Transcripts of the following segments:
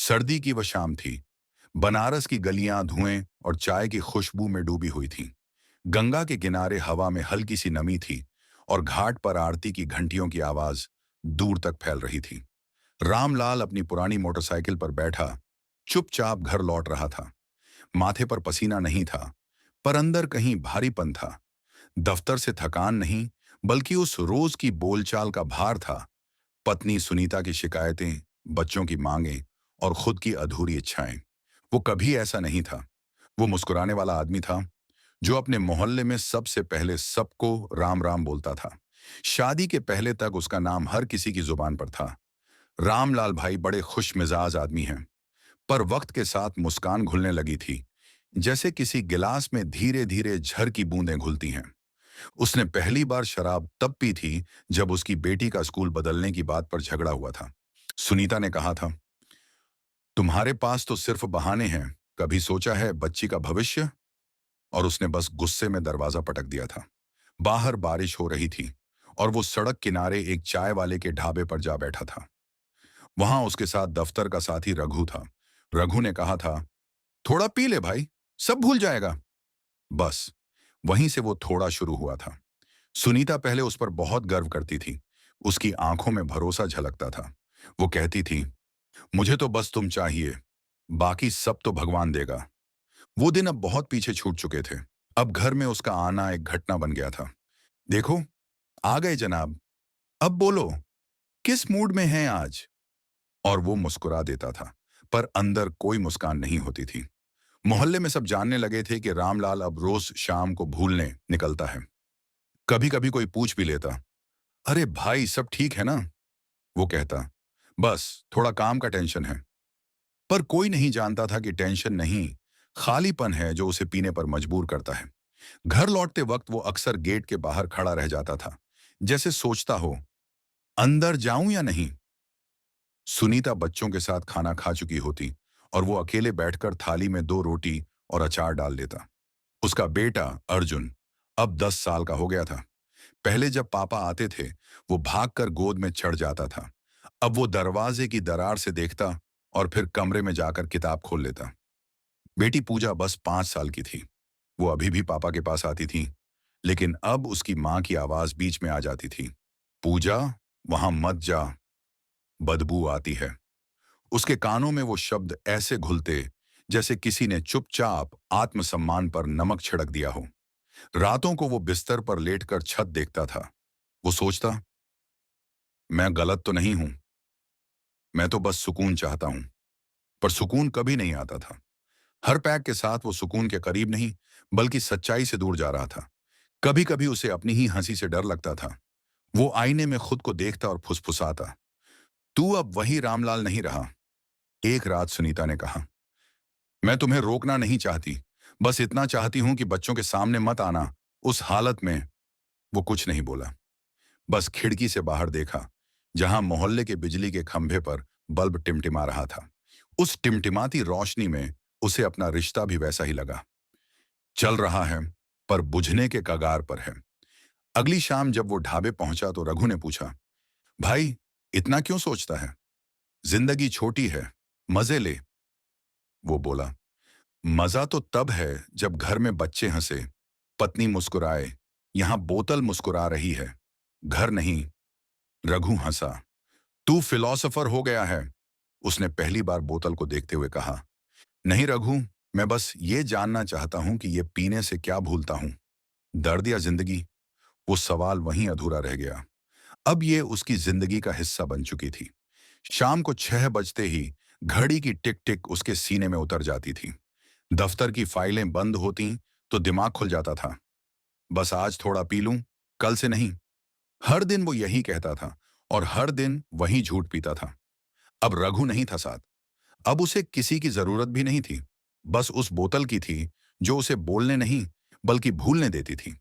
सर्दी की वह शाम थी। बनारस की गलियां धुएं और चाय की खुशबू में डूबी हुई थीं। गंगा के किनारे हवा में हल्की सी नमी थी और घाट पर आरती की घंटियों की आवाज दूर तक फैल रही थी। रामलाल अपनी पुरानी मोटरसाइकिल पर बैठा चुपचाप घर लौट रहा था। माथे पर पसीना नहीं था, पर अंदर कहीं भारीपन था। दफ्तर से थकान नहीं, बल्कि उस रोज की बोलचाल का भार था। पत्नी सुनीता की शिकायतें, बच्चों की मांगें और खुद की अधूरी इच्छाएं। वो कभी ऐसा नहीं था। वो मुस्कुराने वाला आदमी था जो अपने मोहल्ले में सबसे पहले सबको राम राम बोलता था। शादी के पहले तक उसका नाम हर किसी की जुबान पर था। रामलाल भाई बड़े खुश मिजाज आदमी हैं, पर वक्त के साथ मुस्कान घुलने लगी थी, जैसे किसी गिलास में धीरे धीरे झर की बूंदें घुलती हैं। उसने पहली बार शराब तब पी थी जब उसकी बेटी का स्कूल बदलने की बात पर झगड़ा हुआ था। सुनीता ने कहा था, तुम्हारे पास तो सिर्फ बहाने हैं, कभी सोचा है बच्ची का भविष्य? और उसने बस गुस्से में दरवाजा पटक दिया था। बाहर बारिश हो रही थी और वो सड़क किनारे एक चाय वाले के ढाबे पर जा बैठा था। वहां उसके साथ दफ्तर का साथी रघु था। रघु ने कहा था, थोड़ा पी ले भाई, सब भूल जाएगा। बस वहीं से वो थोड़ा शुरू हुआ था। सुनीता पहले उस पर बहुत गर्व करती थी। उसकी आंखों में भरोसा झलकता था। वो कहती थी, मुझे तो बस तुम चाहिए, बाकी सब तो भगवान देगा। वो दिन अब बहुत पीछे छूट चुके थे। अब घर में उसका आना एक घटना बन गया था। देखो, आ गए जनाब, अब बोलो, किस मूड में हैं आज? और वो मुस्कुरा देता था, पर अंदर कोई मुस्कान नहीं होती थी। मोहल्ले में सब जानने लगे थे कि रामलाल अब रोज शाम को भूलने निकलता है। कभी कभी कोई पूछ भी लेता, अरे भाई सब ठीक है ना? वो कहता, बस थोड़ा काम का टेंशन है। पर कोई नहीं जानता था कि टेंशन नहीं, खालीपन है जो उसे पीने पर मजबूर करता है। घर लौटते वक्त वो अक्सर गेट के बाहर खड़ा रह जाता था, जैसे सोचता हो, अंदर जाऊं या नहीं। सुनीता बच्चों के साथ खाना खा चुकी होती और वो अकेले बैठकर थाली में 2 रोटी और अचार डाल देता। उसका बेटा अर्जुन अब 10 साल का हो गया था। पहले जब पापा आते थे, वो भागकर गोद में चढ़ जाता था। अब वो दरवाजे की दरार से देखता और फिर कमरे में जाकर किताब खोल लेता। बेटी पूजा बस 5 साल की थी। वो अभी भी पापा के पास आती थी, लेकिन अब उसकी माँ की आवाज बीच में आ जाती थी, पूजा, वहां मत जा, बदबू आती है। उसके कानों में वो शब्द ऐसे घुलते जैसे किसी ने चुपचाप आत्मसम्मान पर नमक छिड़क दिया हो। रातों को वो बिस्तर पर लेटकर छत देखता था। वो सोचता, मैं गलत तो नहीं हूं, मैं तो बस सुकून चाहता हूं। पर सुकून कभी नहीं आता था। हर पैक के साथ वो सुकून के करीब नहीं, बल्कि सच्चाई से दूर जा रहा था। कभी कभी उसे अपनी ही हंसी से डर लगता था। वो आईने में खुद को देखता और फुसफुसाता, तू अब वही रामलाल नहीं रहा। एक रात सुनीता ने कहा, मैं तुम्हें रोकना नहीं चाहती, बस इतना चाहती हूं कि बच्चों के सामने मत आना उस हालत में। वो कुछ नहीं बोला, बस खिड़की से बाहर देखा, जहां मोहल्ले के बिजली के खंभे पर बल्ब टिमटिमा रहा था। उस टिमटिमाती रोशनी में उसे अपना रिश्ता भी वैसा ही लगा। चल रहा है, पर बुझने के कगार पर है। अगली शाम जब वो ढाबे पहुंचा तो रघु ने पूछा, भाई, इतना क्यों सोचता है? जिंदगी छोटी है, मजे ले। वो बोला, मजा तो तब है जब घर में बच्चे हंसे, पत्नी मुस्कुराए, यहां बोतल मुस्कुरा रही है, घर नहीं। रघु हंसा, तू फिलोसोफर हो गया है। उसने पहली बार बोतल को देखते हुए कहा, नहीं रघु, मैं बस ये जानना चाहता हूं कि ये पीने से क्या भूलता हूं, दर्द या जिंदगी? वो सवाल वहीं अधूरा रह गया। अब ये उसकी जिंदगी का हिस्सा बन चुकी थी। शाम को 6 बजते ही घड़ी की टिक टिक उसके सीने में उतर जाती थी। दफ्तर की फाइलें बंद होती तो दिमाग खुल जाता था, बस आज थोड़ा पी लूं, कल से नहीं। हर दिन वो यही कहता था और हर दिन वही झूठ पीता था। अब रघु नहीं था साथ। अब उसे किसी की जरूरत भी नहीं थी, बस उस बोतल की थी, जो उसे बोलने नहीं, बल्कि भूलने देती थी।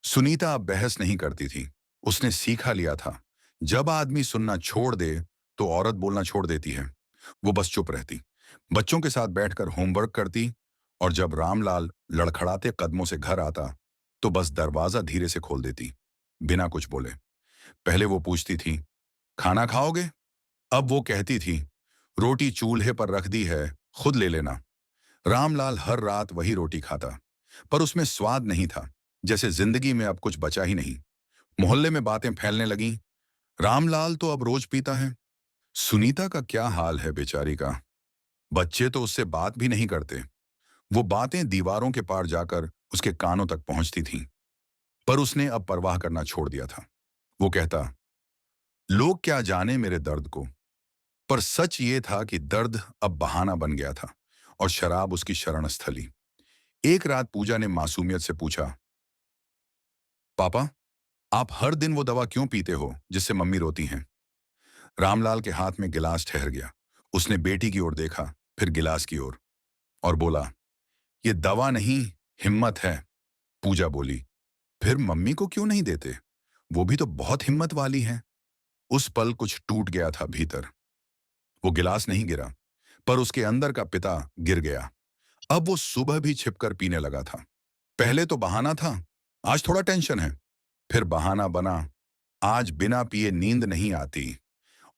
सुनीता अब बहस नहीं करती थी। उसने सीखा लिया था, जब आदमी सुनना छोड़ दे तो औरत बोलना छोड़ देती है। वो बस चुप रहती, बच्चों के साथ बैठकर होमवर्क करती, और जब रामलाल लड़खड़ाते कदमों से घर आता तो बस दरवाजा धीरे से खोल देती, बिना कुछ बोले। पहले वो पूछती थी, खाना खाओगे? अब वो कहती थी, रोटी चूल्हे पर रख दी है, खुद ले लेना। रामलाल हर रात वही रोटी खाता, पर उसमें स्वाद नहीं था, जैसे जिंदगी में अब कुछ बचा ही नहीं। मोहल्ले में बातें फैलने लगीं, रामलाल तो अब रोज पीता है। सुनीता का क्या हाल है बेचारी का। बच्चे तो उससे बात भी नहीं करते। वो बातें दीवारों के पार जाकर उसके कानों तक पहुंचती थीं, पर उसने अब परवाह करना छोड़ दिया था। वो कहता, लोग क्या जाने मेरे दर्द को। पर सच ये था कि दर्द अब बहाना बन गया था और शराब उसकी शरण स्थली। एक रात पूजा ने मासूमियत से पूछा, पापा, आप हर दिन वो दवा क्यों पीते हो जिससे मम्मी रोती हैं? रामलाल के हाथ में गिलास ठहर गया। उसने बेटी की ओर देखा, फिर गिलास की ओर, और बोला, ये दवा नहीं, हिम्मत है। पूजा बोली, फिर मम्मी को क्यों नहीं देते? वो भी तो बहुत हिम्मत वाली हैं। उस पल कुछ टूट गया था भीतर। वो गिलास नहीं गिरा, पर उसके अंदर का पिता गिर गया। अब वो सुबह भी छिपकर पीने लगा था। पहले तो बहाना था, आज थोड़ा टेंशन है। फिर बहाना बना, आज बिना पिए नींद नहीं आती।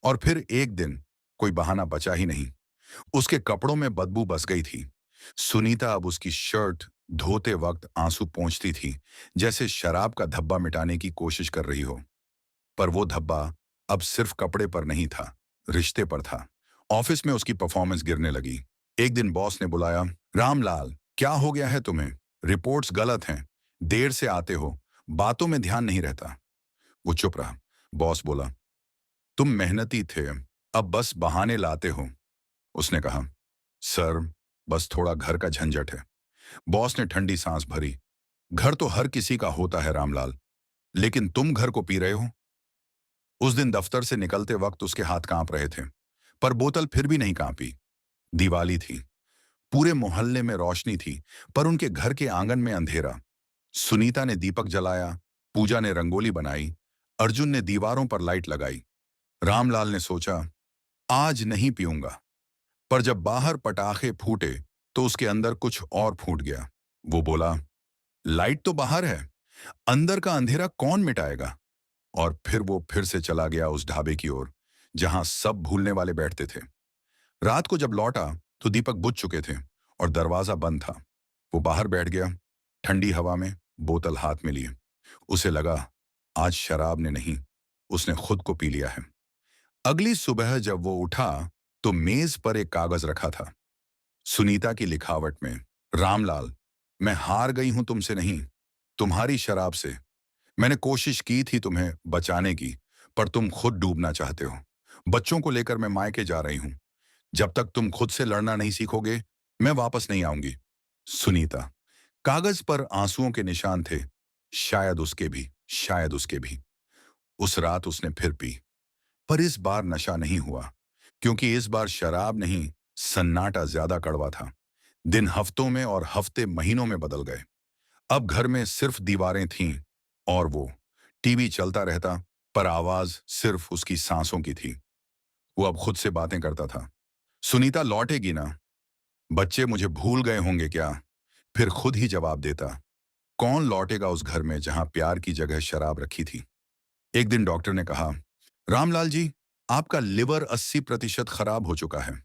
और फिर एक दिन कोई बहाना बचा ही नहीं। उसके कपड़ों में बदबू बस गई थी। सुनीता अब उसकी शर्ट धोते वक्त आंसू पोंछती थी, जैसे शराब का धब्बा मिटाने की कोशिश कर रही हो। पर वो धब्बा अब सिर्फ कपड़े पर नहीं था, रिश्ते पर था। ऑफिस में उसकी परफॉर्मेंस गिरने लगी। एक दिन बॉस ने बुलाया, रामलाल, क्या हो गया है तुम्हें? रिपोर्ट्स गलत हैं, देर से आते हो, बातों में ध्यान नहीं रहता। वो चुप रहा। बॉस बोला, तुम मेहनती थे, अब बस बहाने लाते हो। उसने कहा, सर, बस थोड़ा घर का झंझट है। बॉस ने ठंडी सांस भरी। घर तो हर किसी का होता है रामलाल, लेकिन तुम घर को पी रहे हो। उस दिन दफ्तर से निकलते वक्त उसके हाथ कांप रहे थे, पर बोतल फिर भी नहीं कांपी। दिवाली थी, पूरे मोहल्ले में रोशनी थी, पर उनके घर के आंगन में अंधेरा। सुनीता ने दीपक जलाया, पूजा ने रंगोली बनाई, अर्जुन ने दीवारों पर लाइट लगाई। रामलाल ने सोचा, आज नहीं पीऊंगा। पर जब बाहर पटाखे फूटे तो उसके अंदर कुछ और फूट गया। वो बोला, लाइट तो बाहर है, अंदर का अंधेरा कौन मिटाएगा? और फिर वो फिर से चला गया उस ढाबे की ओर, जहां सब भूलने वाले बैठते थे। रात को जब लौटा तो दीपक बुझ चुके थे और दरवाजा बंद था। वो बाहर बैठ गया, ठंडी हवा में, बोतल हाथ में लिए। उसे लगा, आज शराब ने नहीं, उसने खुद को पी लिया है। अगली सुबह जब वो उठा तो मेज पर एक कागज रखा था, सुनीता की लिखावट में, रामलाल, मैं हार गई हूं तुमसे नहीं, तुम्हारी शराब से। मैंने कोशिश की थी तुम्हें बचाने की, पर तुम खुद डूबना चाहते हो। बच्चों को लेकर मैं मायके जा रही हूं। जब तक तुम खुद से लड़ना नहीं सीखोगे, मैं वापस नहीं आऊंगी। सुनीता। कागज पर आंसुओं के निशान थे, शायद उसके भी, शायद उसके भी। उस रात उसने फिर पी, पर इस बार नशा नहीं हुआ, क्योंकि इस बार शराब नहीं, सन्नाटा ज्यादा कड़वा था। दिन हफ्तों में और हफ्ते महीनों में बदल गए। अब घर में सिर्फ दीवारें थीं और वो। टीवी चलता रहता, पर आवाज सिर्फ उसकी सांसों की थी। वो अब खुद से बातें करता था। सुनीता लौटेगी ना? बच्चे मुझे भूल गए होंगे क्या? फिर खुद ही जवाब देता, कौन लौटेगा उस घर में जहां प्यार की जगह शराब रखी थी? एक दिन डॉक्टर ने कहा, रामलाल जी, आपका लिवर 80% खराब हो चुका है।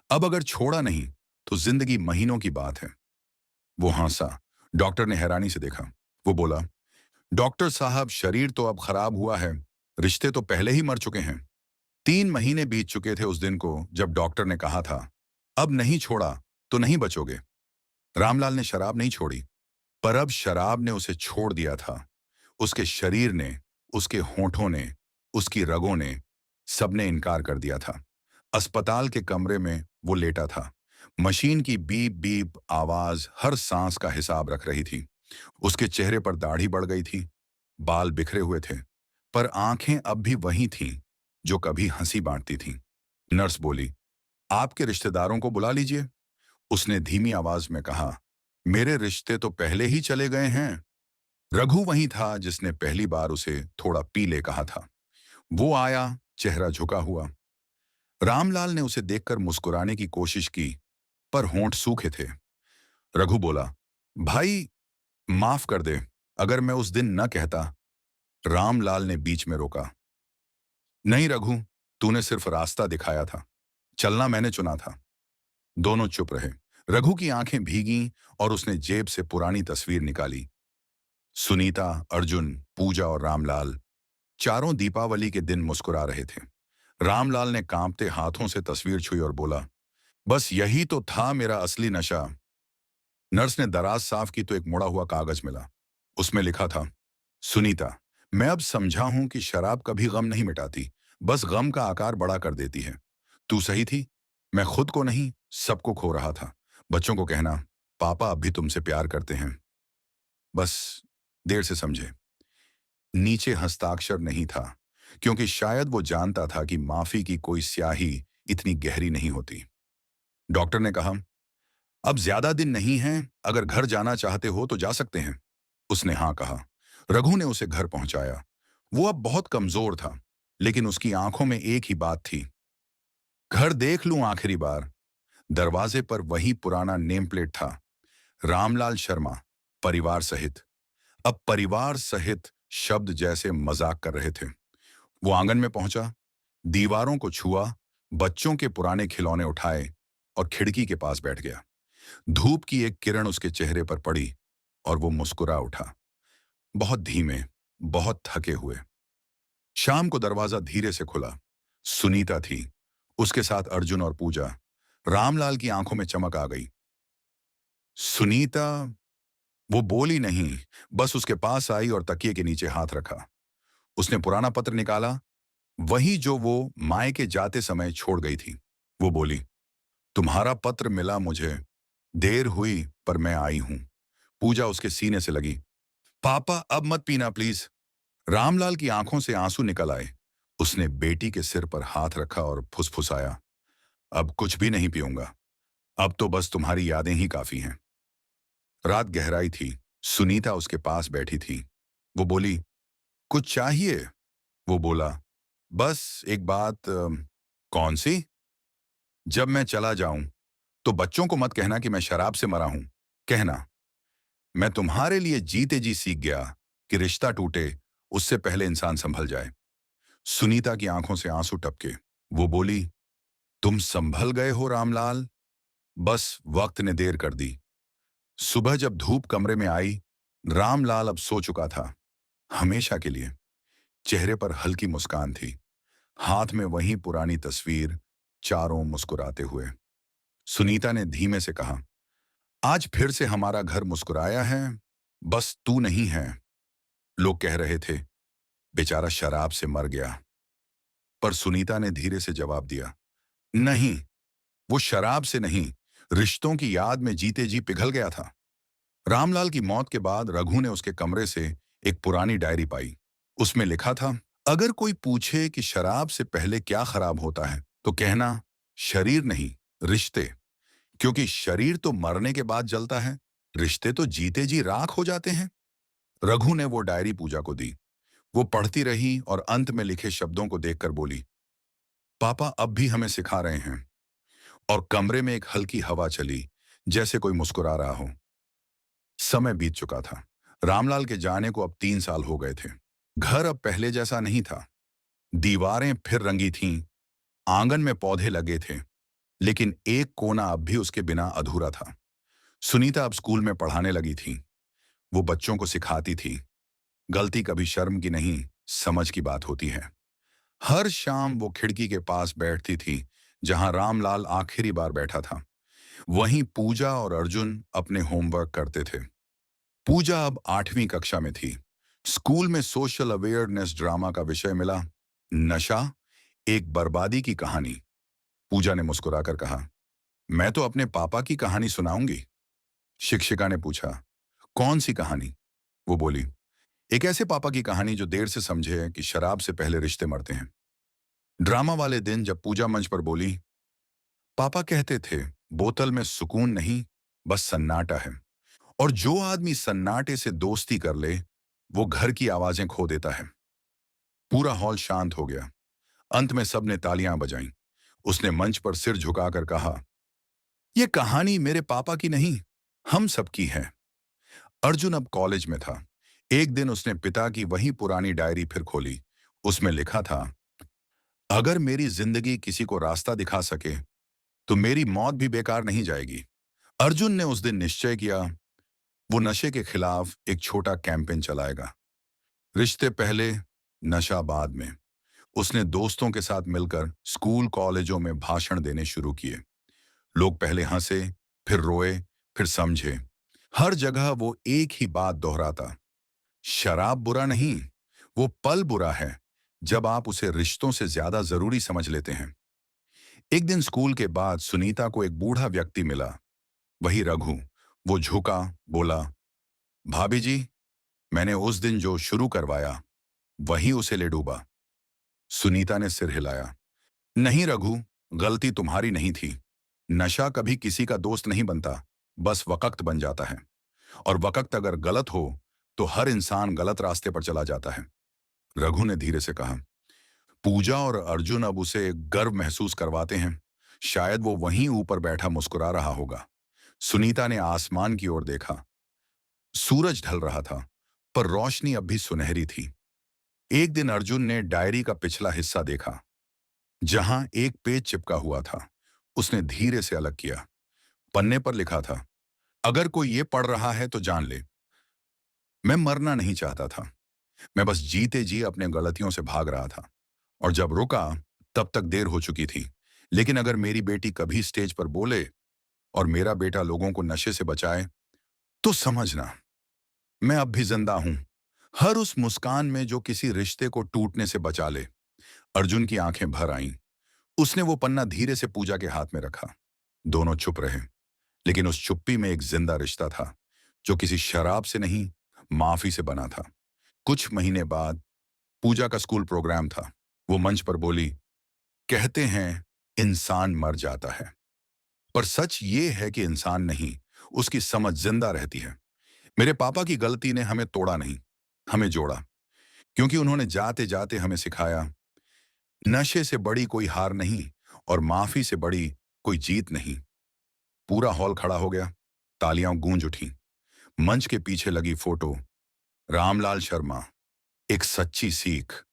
अब अगर छोड़ा नहीं तो जिंदगी महीनों की बात है। वो हंसा। डॉक्टर ने हैरानी से देखा। वो बोला, डॉक्टर साहब, शरीर तो अब खराब हुआ है, रिश्ते तो पहले ही मर चुके हैं। 3 महीने बीत चुके थे उस दिन को जब डॉक्टर ने कहा था, अब नहीं छोड़ा तो नहीं बचोगे। रामलाल ने शराब नहीं छोड़ी, पर अब शराब ने उसे छोड़ दिया था। उसके शरीर ने, उसके होठों ने, उसकी रगों ने, सबने इनकार कर दिया था। अस्पताल के कमरे में वो लेटा था। मशीन की बीप बीप आवाज हर सांस का हिसाब रख रही थी। उसके चेहरे पर दाढ़ी बढ़ गई थी, बाल बिखरे हुए थे, पर आंखें अब भी वही थीं जो कभी हंसी बांटती थीं। नर्स बोली, आपके रिश्तेदारों को बुला लीजिए। उसने धीमी आवाज में कहा, मेरे रिश्ते तो पहले ही चले गए हैं। रघु वही था जिसने पहली बार उसे थोड़ा पी ले कहा था। वो आया, चेहरा झुका हुआ। रामलाल ने उसे देखकर मुस्कुराने की कोशिश की, पर होंठ सूखे थे। रघु बोला, भाई, माफ कर दे, अगर मैं उस दिन न कहता। रामलाल ने बीच में रोका, नहीं रघु, तूने सिर्फ रास्ता दिखाया था, चलना मैंने चुना था। दोनों चुप रहे। रघु की आंखें भीगी और उसने जेब से पुरानी तस्वीर निकाली। सुनीता, अर्जुन, पूजा और रामलाल चारों दीपावली के दिन मुस्कुरा रहे थे। रामलाल ने कांपते हाथों से तस्वीर छुई और बोला, बस यही तो था मेरा असली नशा। नर्स ने दराज साफ की तो एक मुड़ा हुआ कागज मिला। उसमें लिखा था, सुनीता, मैं अब समझा हूं कि शराब कभी गम नहीं मिटाती, बस गम का आकार बड़ा कर देती है। तू सही थी, मैं खुद को नहीं सबको खो रहा था। बच्चों को कहना, पापा अब भी तुमसे प्यार करते हैं, बस देर से समझे। नीचे हस्ताक्षर नहीं था, क्योंकि शायद वो जानता था कि माफी की कोई स्याही इतनी गहरी नहीं होती। डॉक्टर ने कहा, अब ज्यादा दिन नहीं हैं, अगर घर जाना चाहते हो तो जा सकते हैं। उसने हाँ कहा। रघु ने उसे घर पहुंचाया। वो अब बहुत कमजोर था, लेकिन उसकी आंखों में एक ही बात थी, घर देख लूं आखिरी बार। दरवाजे पर वही पुराना नेम प्लेट था, रामलाल शर्मा, परिवार सहित। अब परिवार सहित शब्द जैसे मजाक कर रहे थे। वो आंगन में पहुंचा, दीवारों को छुआ, बच्चों के पुराने खिलौने उठाए और खिड़की के पास बैठ गया। धूप की एक किरण उसके चेहरे पर पड़ी और वो मुस्कुरा उठा, बहुत धीमे, बहुत थके हुए। शाम को दरवाजा धीरे से खुला। सुनीता थी, उसके साथ अर्जुन और पूजा। रामलाल की आंखों में चमक आ गई। सुनीता, वो बोली नहीं, बस उसके पास आई और तकिए के नीचे हाथ रखा। उसने पुराना पत्र निकाला, वही जो वो मायके जाते समय छोड़ गई थी। वो बोली, तुम्हारा पत्र मिला मुझे, देर हुई पर मैं आई हूं। पूजा उसके सीने से लगी। पापा अब मत पीना प्लीज। रामलाल की आंखों से आंसू निकल आए। उसने बेटी के सिर पर हाथ रखा और फुसफुसाया, अब कुछ भी नहीं पीऊंगा, अब तो बस तुम्हारी यादें ही काफी हैं। रात गहराई थी। सुनीता उसके पास बैठी थी। वो बोली, कुछ चाहिए? वो बोला, बस एक बात। कौन सी? जब मैं चला जाऊं तो बच्चों को मत कहना कि मैं शराब से मरा हूं। कहना, मैं तुम्हारे लिए जीते जी सीख गया कि रिश्ता टूटे उससे पहले इंसान संभल जाए। सुनीता की आंखों से आंसू टपके। वो बोली, तुम संभल गए हो रामलाल, बस वक्त ने देर कर दी। सुबह जब धूप कमरे में आई, रामलाल अब सो चुका था, हमेशा के लिए। चेहरे पर हल्की मुस्कान थी, हाथ में वही पुरानी तस्वीर, चारों मुस्कुराते हुए। सुनीता ने धीमे से कहा, आज फिर से हमारा घर मुस्कुराया है, बस तू नहीं है। लोग कह रहे थे, बेचारा शराब से मर गया। पर सुनीता ने धीरे से जवाब दिया, नहीं, वो शराब से नहीं, रिश्तों की याद में जीते जी पिघल गया था। रामलाल की मौत के बाद रघु ने उसके कमरे से एक पुरानी डायरी पाई। उसमें लिखा था, अगर कोई पूछे कि शराब से पहले क्या खराब होता है तो कहना, शरीर नहीं, रिश्ते। क्योंकि शरीर तो मरने के बाद जलता है, रिश्ते तो जीते जी राख हो जाते हैं। रघु ने वो डायरी पूजा को दी। वो पढ़ती रही और अंत में लिखे शब्दों को देखकर बोली, पापा अब भी हमें सिखा रहे हैं। और कमरे में एक हल्की हवा चली, जैसे कोई मुस्कुरा रहा हो। समय बीत चुका था। रामलाल के जाने को अब 3 साल हो गए थे। घर अब पहले जैसा नहीं था। दीवारें फिर रंगी थीं, आंगन में पौधे लगे थे, लेकिन एक कोना अब भी उसके बिना अधूरा था। सुनीता अब स्कूल में पढ़ाने लगी थी। वो बच्चों को सिखाती थी, गलती कभी शर्म की नहीं, समझ की बात होती है। हर शाम वो खिड़की के पास बैठती थी, जहां रामलाल आखिरी बार बैठा था। वहीं पूजा और अर्जुन अपने होमवर्क करते थे। पूजा अब 8वीं कक्षा में थी। स्कूल में सोशल अवेयरनेस ड्रामा का विषय मिला, नशा, एक बर्बादी की कहानी। पूजा ने मुस्कुराकर कहा, मैं तो अपने पापा की कहानी सुनाऊंगी। शिक्षिका ने पूछा, कौन सी कहानी? वो बोली, एक ऐसे पापा की कहानी जो देर से समझे कि शराब से पहले रिश्ते मरते हैं। ड्रामा वाले दिन जब पूजा मंच पर बोली, पापा कहते थे, बोतल में सुकून नहीं, बस सन्नाटा है, और जो आदमी सन्नाटे से दोस्ती कर ले, वो घर की आवाजें खो देता है। पूरा हॉल शांत हो गया। अंत में सबने तालियां बजाईं। उसने मंच पर सिर झुकाकर कहा, यह कहानी मेरे पापा की नहीं, हम सबकी है। अर्जुन अब कॉलेज में था। एक दिन उसने पिता की वही पुरानी डायरी फिर खोली। उसमें लिखा था, अगर मेरी जिंदगी किसी को रास्ता दिखा सके तो मेरी मौत भी बेकार नहीं जाएगी। अर्जुन ने उस दिन निश्चय किया, वो नशे के खिलाफ एक छोटा कैंपेन चलाएगा। रिश्ते पहले, नशा बाद में। उसने दोस्तों के साथ मिलकर स्कूल कॉलेजों में भाषण देने शुरू किए। लोग पहले हंसे, फिर रोए, फिर समझे। हर जगह वो एक ही बात दोहराता, शराब बुरा नहीं, वो पल बुरा है जब आप उसे रिश्तों से ज्यादा जरूरी समझ लेते हैं। एक दिन स्कूल के बाद सुनीता को एक बूढ़ा व्यक्ति मिला, वही रघु। वो झुका, बोला, भाभी जी, मैंने उस दिन जो शुरू करवाया वही उसे ले डूबा। सुनीता ने सिर हिलाया। नहीं रघु, गलती तुम्हारी नहीं थी। नशा कभी किसी का दोस्त नहीं बनता, बस वक़्त बन जाता है। और वक़्त अगर गलत हो तो हर इंसान गलत रास्ते पर चला जाता है। रघु ने धीरे से कहा, पूजा और अर्जुन अब उसे गर्व महसूस करवाते हैं। शायद वो वहीं ऊपर बैठा मुस्कुरा रहा होगा। सुनीता ने आसमान की ओर देखा। सूरज ढल रहा था, पर रोशनी अब भी सुनहरी थी। एक दिन अर्जुन ने डायरी का पिछला हिस्सा देखा, जहां एक पेज चिपका हुआ था। उसने धीरे से अलग किया। पन्ने पर लिखा था, अगर कोई ये पढ़ रहा है तो जान ले, मैं मरना नहीं चाहता था। मैं बस जीते जी अपने गलतियों से भाग रहा था। और जब रुका, तब तक देर हो चुकी थी। लेकिन अगर मेरी बेटी कभी स्टेज पर बोले और मेरा बेटा लोगों को नशे से बचाए, तो समझना, मैं अब भी जिंदा हूं। हर उस मुस्कान में जो किसी रिश्ते को टूटने से बचा ले। अर्जुन की आंखें भर आईं। उसने वो पन्ना धीरे से पूजा के हाथ में रखा। दोनों चुप रहे, लेकिन उस चुप्पी में एक जिंदा रिश्ता था, जो किसी शराब से नहीं, माफी से बना था। कुछ महीने बाद पूजा का स्कूल प्रोग्राम था। वो मंच पर बोली, कहते हैं इंसान मर जाता है, पर सच ये है कि इंसान नहीं, उसकी समझ जिंदा रहती है। मेरे पापा की गलती ने हमें तोड़ा नहीं, हमें जोड़ा। क्योंकि उन्होंने जाते जाते हमें सिखाया, नशे से बड़ी कोई हार नहीं और माफी से बड़ी कोई जीत नहीं। पूरा हॉल खड़ा हो गया। तालियां गूंज उठी। मंच के पीछे लगी फोटो, रामलाल शर्मा, एक सच्ची सीख।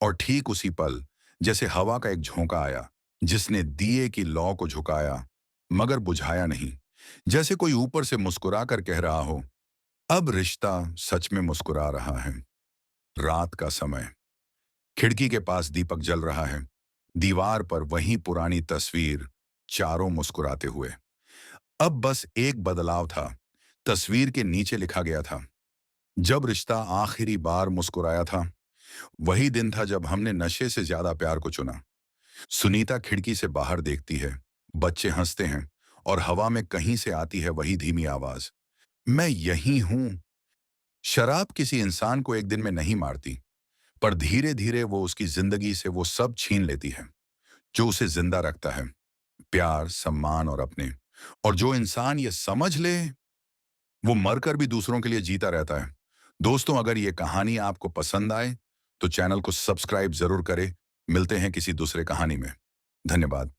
और ठीक उसी पल, जैसे हवा का एक झोंका आया, जिसने दिए की लौ को झुकाया मगर बुझाया नहीं। जैसे कोई ऊपर से मुस्कुरा कर कह रहा हो, अब रिश्ता सच में मुस्कुरा रहा है। रात का समय, खिड़की के पास दीपक जल रहा है। दीवार पर वही पुरानी तस्वीर, चारों मुस्कुराते हुए। अब बस एक बदलाव था। तस्वीर के नीचे लिखा गया था, जब रिश्ता आखिरी बार मुस्कुराया था, वही दिन था जब हमने नशे से ज्यादा प्यार को चुना। सुनीता खिड़की से बाहर देखती है। बच्चे हंसते हैं और हवा में कहीं से आती है वही धीमी आवाज, मैं यही हूं। शराब किसी इंसान को एक दिन में नहीं मारती, पर धीरे धीरे वो उसकी जिंदगी से वो सब छीन लेती है जो उसे जिंदा रखता है, प्यार, सम्मान और अपने। और जो इंसान ये समझ ले, वो मरकर भी दूसरों के लिए जीता रहता है। दोस्तों, अगर ये कहानी आपको पसंद आए तो चैनल को सब्सक्राइब जरूर करें। मिलते हैं किसी दूसरे कहानी में। धन्यवाद।